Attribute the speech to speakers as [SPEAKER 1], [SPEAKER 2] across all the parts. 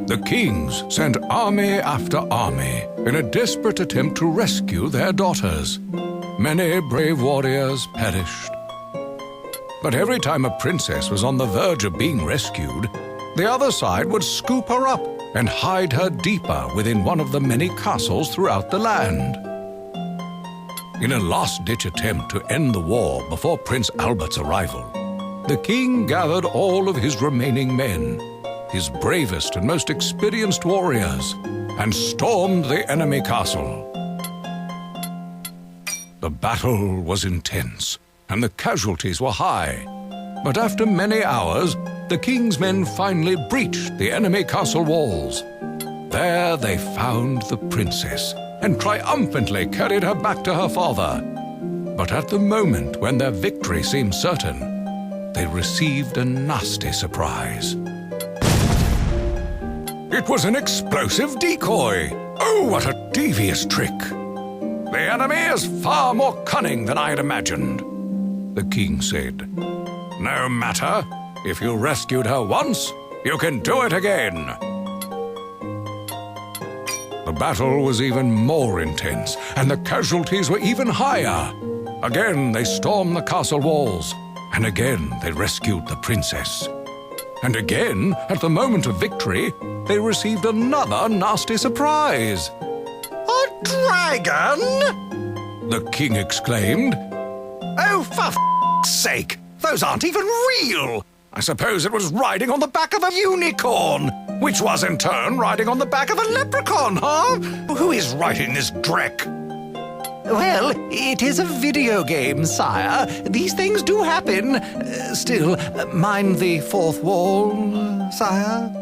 [SPEAKER 1] The kings sent army after army in a desperate attempt to rescue their daughters. Many brave warriors perished. But every time a princess was on the verge of being rescued, the other side would scoop her up and hide her deeper within one of the many castles throughout the land. In a last-ditch attempt to end the war before Prince Albert's arrival, the king gathered all of his remaining men, his bravest and most experienced warriors, and stormed the enemy castle. The battle was intense, and the casualties were high. But after many hours, the king's men finally breached the enemy castle walls. There they found the princess and triumphantly carried her back to her father. But at the moment when their victory seemed certain, they received a nasty surprise. It was an explosive decoy. Oh, what a devious trick! The enemy is far more cunning than I had imagined, the king said. No matter, if you rescued her once, you can do it again. The battle was even more intense, and the casualties were even higher. Again, they stormed the castle walls, and again they rescued the princess. And again, at the moment of victory, they received another nasty surprise.
[SPEAKER 2] A dragon?
[SPEAKER 1] The king exclaimed.
[SPEAKER 2] Oh, for f***'s sake! Those aren't even real! I suppose it was riding on the back of a unicorn, which was in turn riding on the back of a leprechaun, huh? Who is writing this dreck? Well, it is a video game, sire. These things do happen. Still, mind the fourth wall, sire?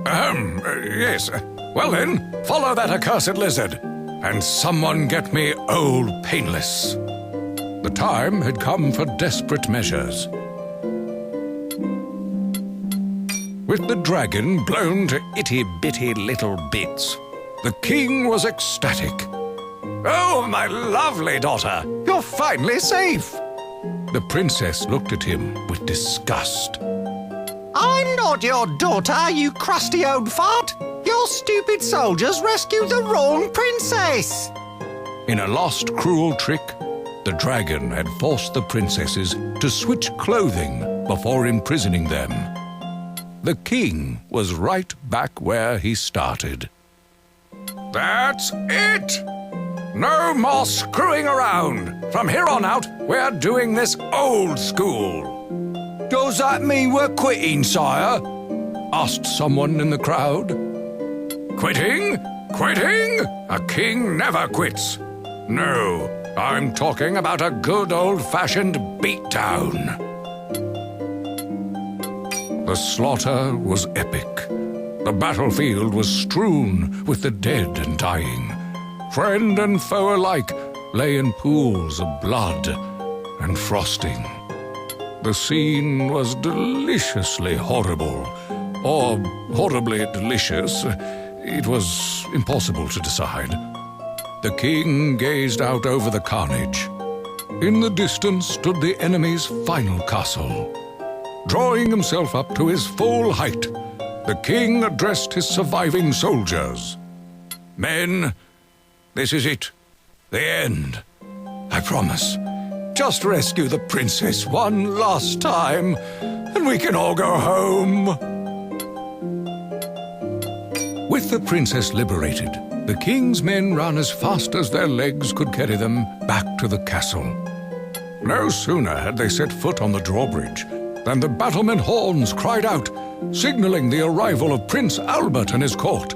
[SPEAKER 1] Yes. Well then, follow that accursed lizard, and someone get me Old Painless. The time had come for desperate measures. With the dragon blown to itty-bitty little bits, the king was ecstatic.
[SPEAKER 2] Oh, my lovely daughter, you're finally safe.
[SPEAKER 1] The princess looked at him with disgust.
[SPEAKER 2] I'm not your daughter, you crusty old fart. Your stupid soldiers rescued the wrong princess.
[SPEAKER 1] In a last cruel trick, the dragon had forced the princesses to switch clothing before imprisoning them. The king was right back where he started. That's it! No more screwing around. From here on out, we're doing this old school.
[SPEAKER 2] Does that mean we're quitting, sire?
[SPEAKER 1] Asked someone in the crowd. Quitting? Quitting? A king never quits. No, I'm talking about a good old-fashioned beatdown. The slaughter was epic. The battlefield was strewn with the dead and dying. Friend and foe alike lay in pools of blood and frosting. The scene was deliciously horrible, or horribly delicious. It was impossible to decide. The king gazed out over the carnage. In the distance stood the enemy's final castle. Drawing himself up to his full height, the king addressed his surviving soldiers. Men, this is it. The end. I promise. Just rescue the princess one last time, and we can all go home. With the princess liberated, the king's men ran as fast as their legs could carry them back to the castle. No sooner had they set foot on the drawbridge than the battlement horns cried out, signaling the arrival of Prince Albert and his court.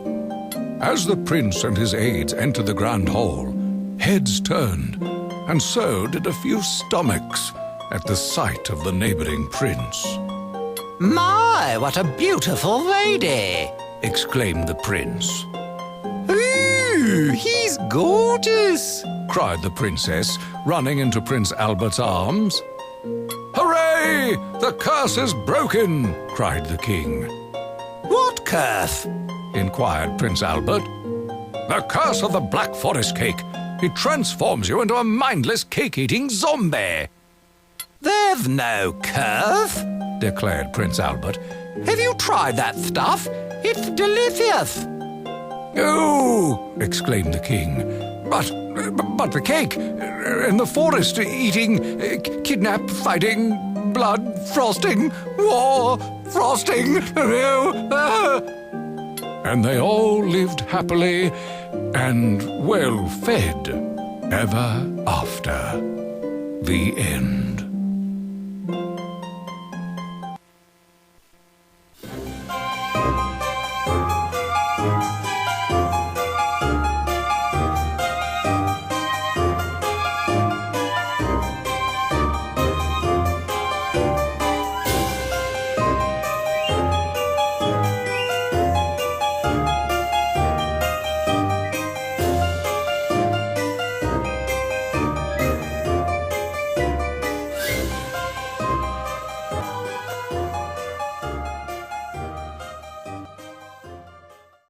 [SPEAKER 1] As the prince and his aides entered the grand hall, heads turned, and so did a few stomachs at the sight of the neighboring prince.
[SPEAKER 2] My, what a beautiful lady!
[SPEAKER 1] Exclaimed the prince.
[SPEAKER 2] Ooh, he's gorgeous!
[SPEAKER 1] Cried the princess, running into Prince Albert's arms. Hooray! The curse is broken! Cried the king.
[SPEAKER 2] What curse?
[SPEAKER 1] Inquired Prince Albert. The curse of the Black Forest cake. It transforms you into a mindless cake-eating zombie.
[SPEAKER 2] There's no curse,
[SPEAKER 1] declared Prince Albert.
[SPEAKER 2] Have you tried that stuff? It's delicious.
[SPEAKER 1] Oh, exclaimed the king. But the cake, in the forest, eating, kidnap, fighting, blood, frosting, war, frosting, And they all lived happily and well fed ever after. The end.